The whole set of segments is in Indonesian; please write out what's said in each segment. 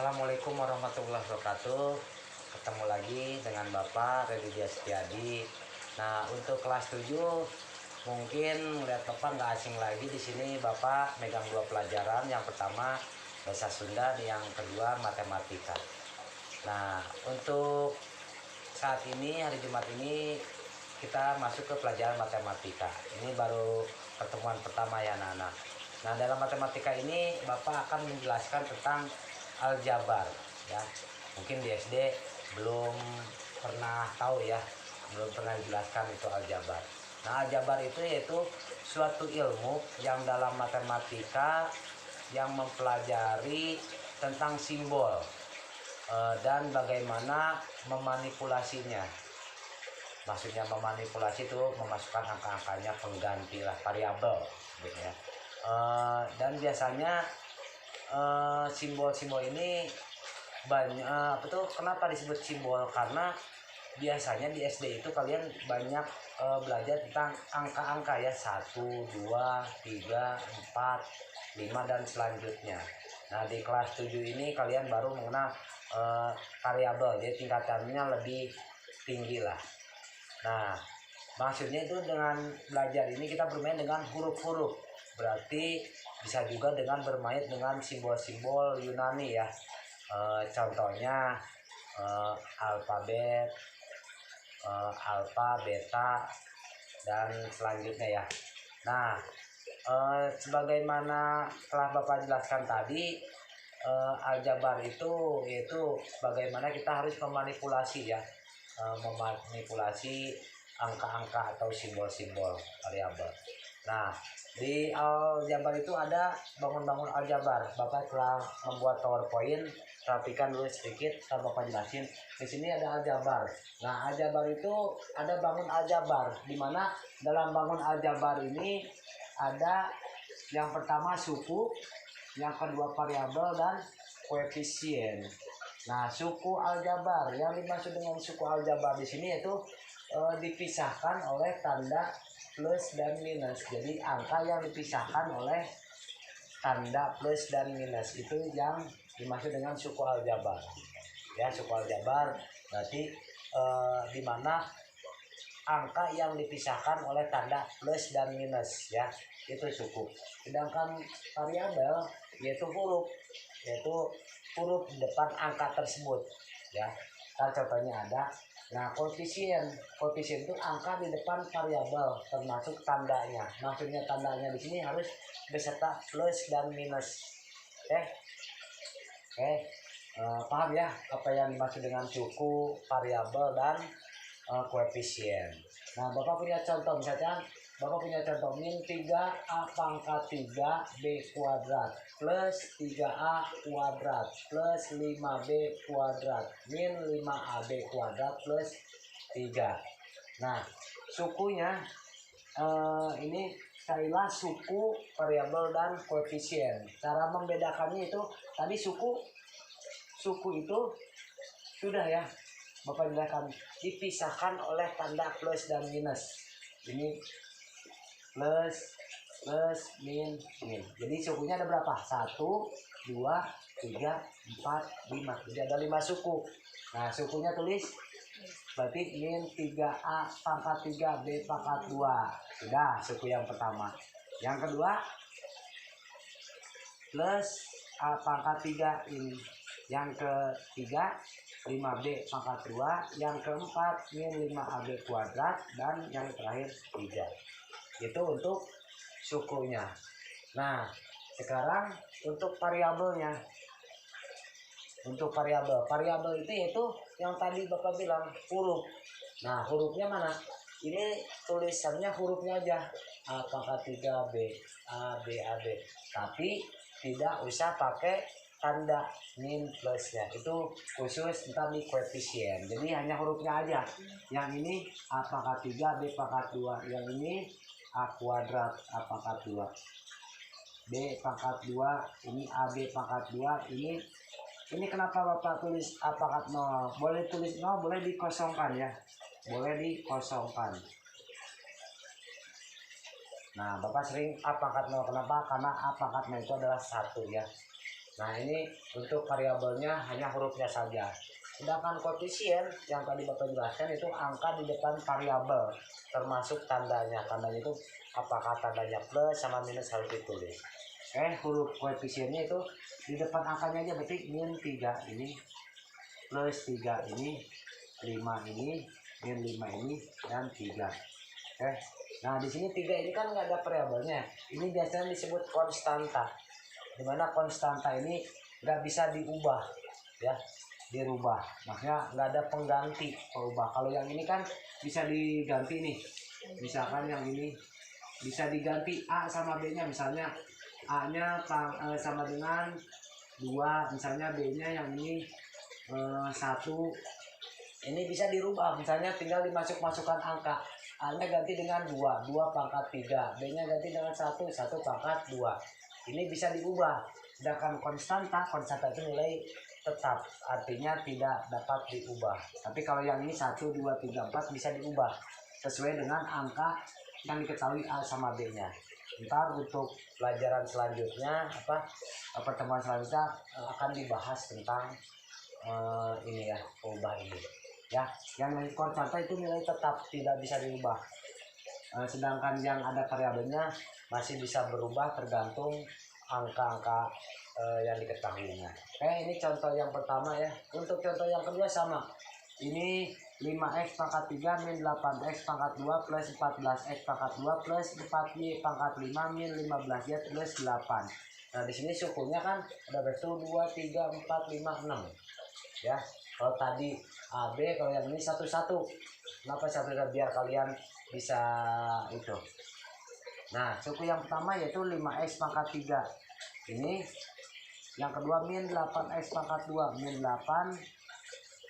Assalamualaikum warahmatullahi wabarakatuh. Ketemu lagi dengan Bapak Reddy Setiadi. Nah, untuk kelas 7 mungkin lihat Bapak nggak asing lagi di sini. Bapak megang dua pelajaran. Yang pertama bahasa Sunda, yang kedua matematika. Nah, untuk saat ini hari Jumat ini kita masuk ke pelajaran matematika. Ini baru pertemuan pertama ya anak-anak. Nah, dalam matematika ini Bapak akan menjelaskan tentang aljabar ya. Mungkin di SD belum pernah tahu ya, belum pernah dijelaskan itu aljabar. Nah, aljabar itu yaitu suatu ilmu yang dalam matematika yang mempelajari tentang simbol dan bagaimana memanipulasinya. Maksudnya memanipulasi itu memasukkan angka-angkanya, pengganti lah, variabel gitu ya. Dan biasanya simbol-simbol ini banyak kenapa disebut simbol, karena biasanya di SD itu kalian banyak belajar tentang angka-angka ya, 1, 2, 3, 4, 5 dan selanjutnya. Nah, di kelas 7 ini kalian baru mengenal variabel, jadi tingkatannya lebih tinggi lah. Nah, maksudnya itu dengan belajar ini kita bermain dengan huruf-huruf. Berarti bisa juga dengan bermain dengan simbol-simbol Yunani ya. Contohnya alfabet, alfa, beta, dan selanjutnya ya. Nah, sebagaimana telah Bapak jelaskan tadi, aljabar itu yaitu bagaimana kita harus memanipulasi ya, memanipulasi angka-angka atau simbol-simbol variabel. Nah, di aljabar itu ada bangun-bangun aljabar. Bapak telah membuat PowerPoint, rapikan dulu sedikit, ntar Bapak jelasin. Di sini ada aljabar. Nah, aljabar itu ada bangun aljabar, di mana dalam bangun aljabar ini ada yang pertama suku, yang kedua variabel, dan koefisien. Nah, suku aljabar, yang dimaksud dengan suku aljabar di sini yaitu dipisahkan oleh tanda plus dan minus. Jadi angka yang dipisahkan oleh tanda plus dan minus itu yang dimaksud dengan suku aljabar. Ya, suku aljabar berarti di mana angka yang dipisahkan oleh tanda plus dan minus ya, itu suku. Sedangkan variabel yaitu huruf di depan angka tersebut ya. Contohnya ada. Nah, koefisien itu angka di depan variabel termasuk tandanya. Maksudnya tandanya di sini harus beserta plus dan minus. Paham ya apa yang dimaksud dengan suku, variabel, dan koefisien. Nah, Bapak punya contoh, misalnya Bapak punya contoh min 3A pangkat 3B kuadrat plus 3A kuadrat plus 5B kuadrat min 5AB kuadrat plus 3. Nah, sukunya ini carilah suku, variabel, dan koefisien. Cara membedakannya itu tadi suku itu sudah ya Bapak jelaskan, dipisahkan oleh tanda plus dan minus. Ini plus min. Jadi sukunya ada berapa? 1, 2, 3, 4, 5. Jadi ada 5 suku. Nah, sukunya tulis berarti min 3A pangkat 3B pangkat 2. Sudah suku yang pertama. Yang kedua plus A pangkat 3 ini. Yang ketiga 5B pangkat 2, yang keempat min 5AB kuadrat, dan yang terakhir 3. Itu untuk sukunya. Nah, sekarang untuk variabelnya. Untuk variabel itu yaitu yang tadi Bapak bilang huruf. Nah, hurufnya mana? Ini tulisannya hurufnya aja. A pangkat 3B, A, B, A, B. Tapi tidak usah pakai tanda min plusnya, itu khusus ntar di koefisien. Jadi hanya hurufnya aja. Yang ini A pangkat 3 B pangkat 2, yang ini A kuadrat A pangkat 2 B pangkat 2, ini AB pangkat 2, ini kenapa Bapak tulis A pangkat 0? Boleh tulis 0, boleh dikosongkan ya, boleh dikosongkan. Nah, Bapak sering A pangkat 0, kenapa? Karena A pangkat 0 itu adalah 1 ya. Nah ini untuk variabelnya hanya hurufnya saja. Sedangkan koefisien yang tadi Bapak jelaskan itu angka di depan variabel, termasuk tandanya. Tandanya itu apakah tandanya plus sama minus harus ditulis. Huruf koefisiennya itu di depan angkanya aja, berarti min 3 ini, plus 3 ini, 5 ini, min 5 ini, dan 3. Nah di sini 3 ini kan nggak ada variabelnya. Ini biasanya disebut konstanta, dimana konstanta ini nggak bisa diubah ya, dirubah, makanya nggak ada pengganti peubah. Kalau yang ini kan bisa diganti nih, misalkan yang ini bisa diganti A sama B nya, misalnya A nya sama dengan 2, misalnya B nya yang ini 1, ini bisa dirubah, misalnya tinggal dimasukkan angka. A nya ganti dengan 2 pangkat 3, B nya ganti dengan 1 pangkat 2. Ini bisa diubah. Sedangkan konstanta itu nilai tetap, artinya tidak dapat diubah. Tapi kalau yang ini 1, 2, 3, 4 bisa diubah sesuai dengan angka yang diketahui A sama B nya. Ntar untuk pelajaran selanjutnya, pertemuan selanjutnya akan dibahas tentang ini ya, peubah ini ya. Yang konstanta itu nilai tetap, tidak bisa diubah. Sedangkan yang ada variabelnya masih bisa berubah tergantung angka-angka yang diketahuinya. Ini contoh yang pertama ya. Untuk contoh yang kedua sama. Ini 5x pangkat 3 min 8x pangkat 2 plus 14x pangkat 2 plus 4y pangkat 5 min 15y plus 8. Nah di sini sukunya kan ada bertu 2, 3, 4, 5, 6 ya. Kalau tadi AB, kalau yang ini 1, 1. Kenapa 1? Biar kalian bisa itu. Nah suku yang pertama yaitu 5x pangkat 3. Ini yang kedua min 8x pangkat 2, min 8.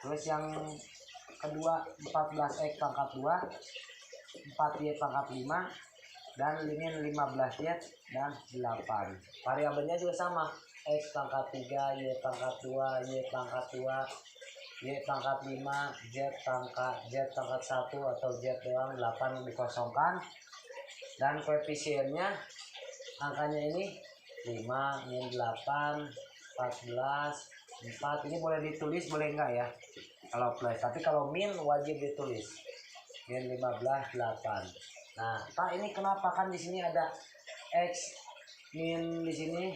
Terus yang kedua 14x pangkat 2, 4y pangkat 5, dan min 15y dan 8. Variabelnya juga sama, x pangkat 3, y pangkat 2, y pangkat 2, y pangkat 5, z pangkat 1 atau z doang, 8 dikosongkan. Dan koefisiennya angkanya ini 5, min 8, 14, 4. Ini boleh ditulis, boleh enggak ya kalau plus, tapi kalau min wajib ditulis, min 15, 8. Nah Pak, ini kenapa, kan di sini ada x min di sini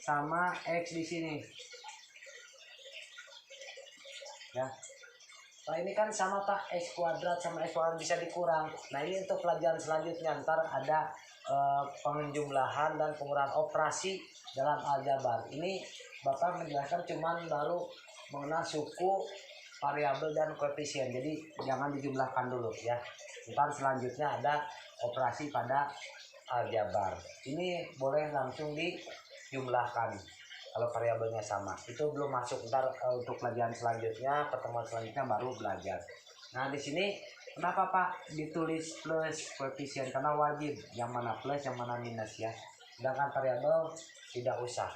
sama x di sini ya Pak. Ini kan sama Pak, x kuadrat sama x kuadrat bisa dikurang. Nah ini untuk pelajaran selanjutnya, ntar ada penjumlahan dan pengurangan operasi dalam aljabar. Ini Bapak menjelaskan cuman baru mengenal suku, variabel, dan koefisien, jadi jangan dijumlahkan dulu ya. Ntar selanjutnya ada operasi pada aljabar, ini boleh langsung dijumlahkan kalau variabelnya sama. Itu belum masuk, ntar untuk pelajaran selanjutnya, pertemuan selanjutnya baru belajar. Nah di sini kenapa Pak ditulis plus koefisien? Karena wajib, yang mana plus yang mana minus ya. Sedangkan variabel tidak usah.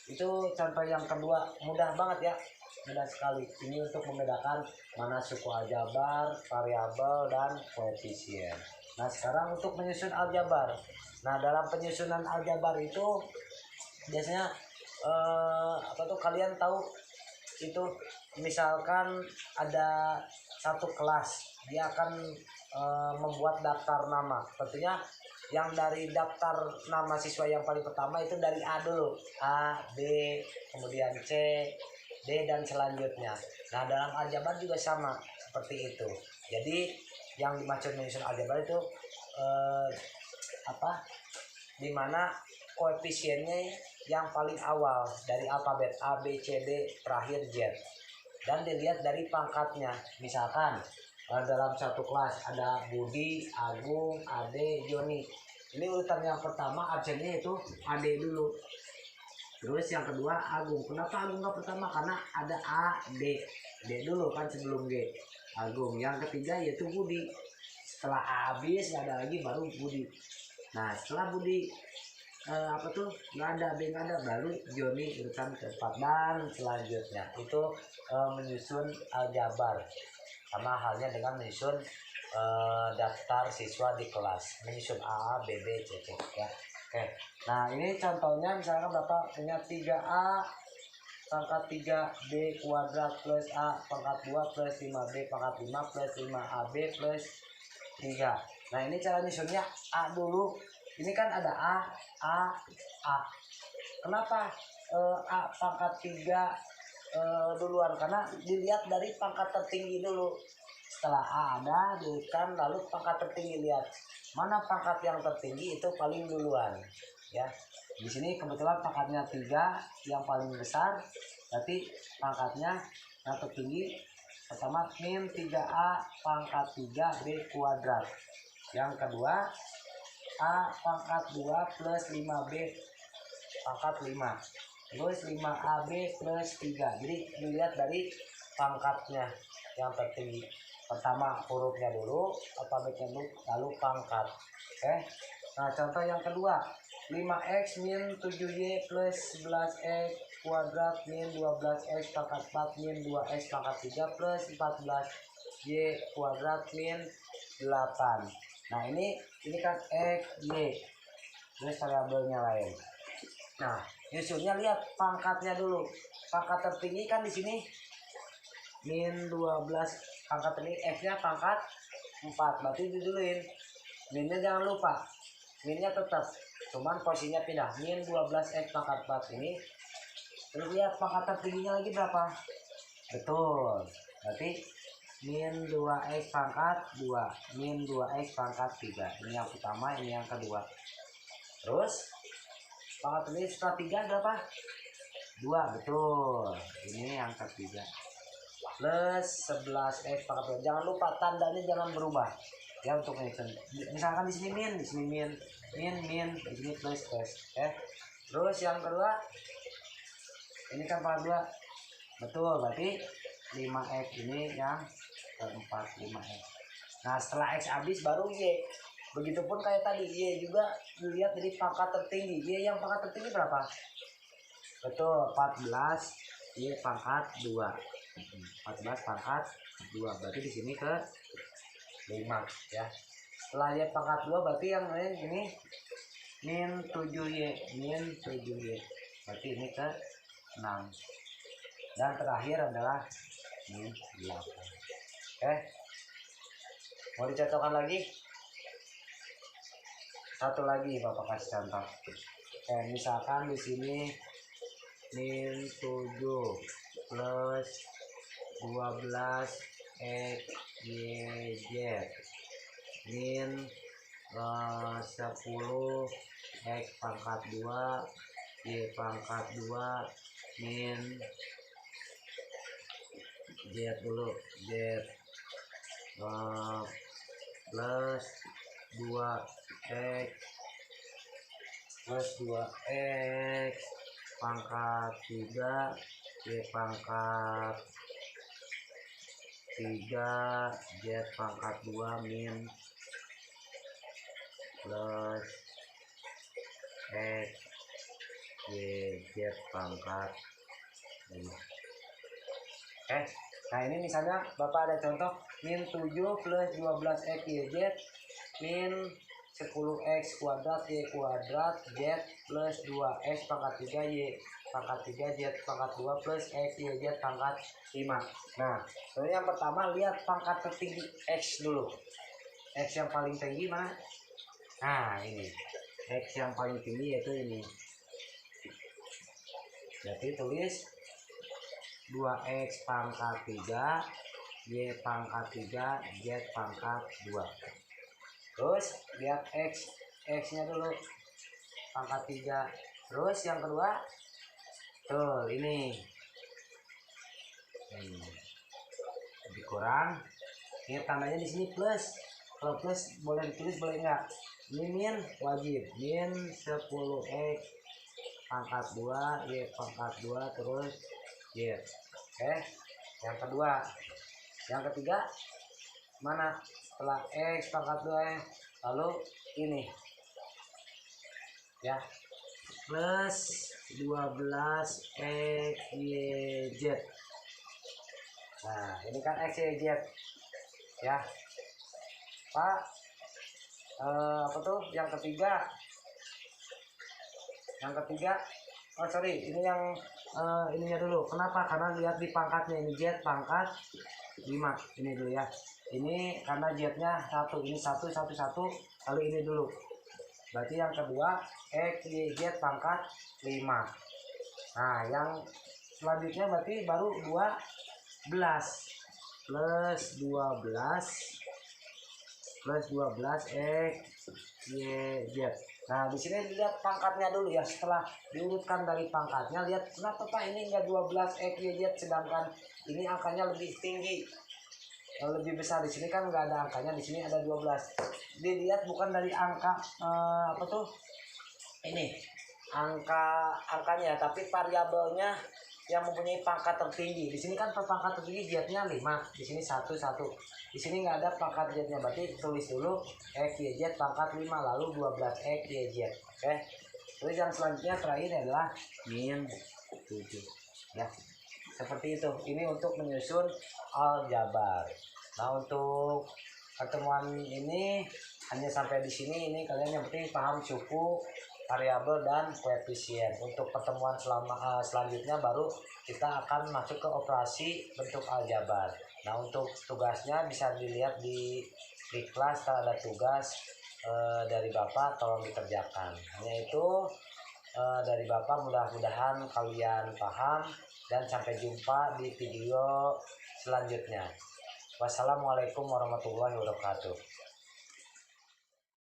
Itu contoh yang kedua, mudah banget ya, mudah sekali. Ini untuk membedakan mana suku aljabar, variabel, dan koefisien. Nah sekarang untuk menyusun aljabar. Nah dalam penyusunan aljabar itu biasanya kalian tahu itu, misalkan ada satu kelas, dia akan membuat daftar nama. Tentunya yang dari daftar nama siswa yang paling pertama itu dari A dulu, A, B, kemudian C, D, dan selanjutnya. Nah dalam aljabar juga sama seperti itu. Jadi yang dimaksud menyusun aljabar itu dimana koefisiennya yang paling awal dari alfabet A, B, C, D, terakhir Z, dan dilihat dari pangkatnya. Misalkan dalam satu kelas ada Budi, Agung, Ade, Joni. Ini urutan yang pertama absennya itu Ade dulu. Terus yang kedua Agung. Kenapa Agung nggak pertama? Karena ada A, D. D dulu kan sebelum G. Agung. Yang ketiga yaitu Budi. Setelah A habis nggak ada lagi baru Budi. Nah setelah Budi nggak ada, B nggak ada, baru Joni urutan keempat, dan selanjutnya. Itu menyusun aljabar, sama halnya dengan menyusun daftar siswa di kelas, menyusun A, B, B, C, C ya. Oke, nah ini contohnya misalkan Bapak punya 3A pangkat 3B kuadrat plus A pangkat 2 plus 5B pangkat 5 plus 5AB plus 3. Nah ini cara nyusunnya A dulu. Ini kan ada A. Kenapa A pangkat 3 duluan? Karena dilihat dari pangkat tertinggi dulu. Setelah A ada, dihitungkan lalu pangkat tertinggi, lihat mana pangkat yang tertinggi itu paling duluan ya. Di sini kebetulan pangkatnya 3 yang paling besar, berarti pangkatnya yang tertinggi pertama min 3A pangkat 3B kuadrat. Yang kedua A pangkat 2 plus 5B pangkat 5 terus 5AB plus 3. Jadi dilihat dari pangkatnya yang tertinggi. Pertama hurufnya dulu, alfabetnya dulu, lalu pangkat. Oke. Nah contoh yang kedua, 5x min 7y plus 11x kuadrat min 12x pangkat 4 min 2x pangkat 3 plus 14y kuadrat min 8. Nah ini kan x, y, terus variabelnya lain. Nah nyusunnya lihat pangkatnya dulu. Pangkat tertinggi kan di sini min 12, pangkat tertinggi x-nya pangkat 4, berarti diduluin. Minnya jangan lupa, minnya tetap, cuman posisinya pindah, min 12x pangkat 4 ini. Terus lihat pangkat tertingginya lagi berapa? Betul, berarti min 2x pangkat 2, min 2x pangkat 3. Ini yang pertama, ini yang kedua. Terus pangkat tertinggi setelah 3 berapa? 2, betul. Ini yang ketiga. Plus 11x pangkat 2. Jangan lupa tandanya jangan berubah. Ya untuk mention. Misalkan di sini min, di sini min, di sini plus. Ya. Terus yang kedua, ini kan pangkat 2. Betul, berarti 5x ini yang keempat, 5x. Nah, setelah x habis baru y. Begitupun kayak tadi, y juga dilihat dari pangkat tertinggi. Y yang pangkat tertinggi berapa? Betul, 14, y pangkat 2. 14 pangkat 2, berarti di sini ke 5 ya. Setelah y pangkat 2 berarti yang lain ini min 7y, berarti ini ke 6. Dan terakhir adalah min 8. Oke. Mau dicontohkan lagi? Satu lagi Bapak kasih contoh. Misalkan di sini min 7 plus 12 x y z min 10 x pangkat 2 y pangkat 2 min z dulu, z plus 2x plus 2x pangkat 3 y pangkat 3 z pangkat 2 min plus x y z pangkat 5. Nah ini misalnya Bapak ada contoh min 7 plus 12x y z min 10x kuadrat y kuadrat z plus 2x pangkat 3 y pangkat 3 z pangkat 2 plus x y z pangkat 5. Nah yang pertama lihat pangkat tertinggi x dulu. X yang paling tinggi mana? Nah ini x yang paling tinggi yaitu ini. Jadi tulis 2x pangkat 3 y pangkat 3 z pangkat 2. Terus lihat x nya dulu pangkat 3. Terus yang kedua tuh ini lebih kurang. Ini tandanya di sini plus. Kalau plus boleh ditulis boleh enggak? Ini min wajib, min 10x pangkat 2 y pangkat 2 terus y. Oke. Yang kedua, yang ketiga mana? Setelah x pangkat 2 lalu ini ya, plus 12 x y z. Nah ini kan x y z ya Pak. Apa tuh yang ketiga? Yang ketiga, oh sorry, ini yang ininya dulu. Kenapa? Karena lihat di pangkatnya, ini Z pangkat 5. Ini dulu ya. Ini karena Z-nya 1, ini 1 1 1, lalu ini dulu. Berarti yang kedua X Y Z pangkat 5. Nah, yang selanjutnya berarti baru 12 plus 12 X Y Z. Nah, di sini lihat pangkatnya dulu ya. Setelah diurutkan dari pangkatnya, lihat kenapa Pak ini enggak 12 X Y Z sedangkan ini angkanya lebih tinggi. Lebih besar. Di sini kan nggak ada angkanya, di sini ada 12. Dilihat bukan dari angka apa tuh? Ini angkanya, tapi variabelnya yang mempunyai pangkat tertinggi. Di sini kan pangkat tertinggi Z-nya 5, di sini 1 1. Di sini nggak ada pangkat Z-nya, berarti tulis dulu X Y Z pangkat 5 lalu 12 X Y Z. Oke. Terus yang selanjutnya terakhir adalah min 7. Ya. Seperti itu. Ini untuk menyusun aljabar. Nah, untuk pertemuan ini hanya sampai di sini. Ini kalian yang penting paham suku, variabel dan koefisien. Untuk pertemuan selanjutnya baru kita akan masuk ke operasi bentuk aljabar. Nah, untuk tugasnya bisa dilihat di kelas, ada tugas dari Bapak, tolong dikerjakan. Hanya itu dari Bapak, mudah-mudahan kalian paham dan sampai jumpa di video selanjutnya. Wassalamualaikum warahmatullahi wabarakatuh.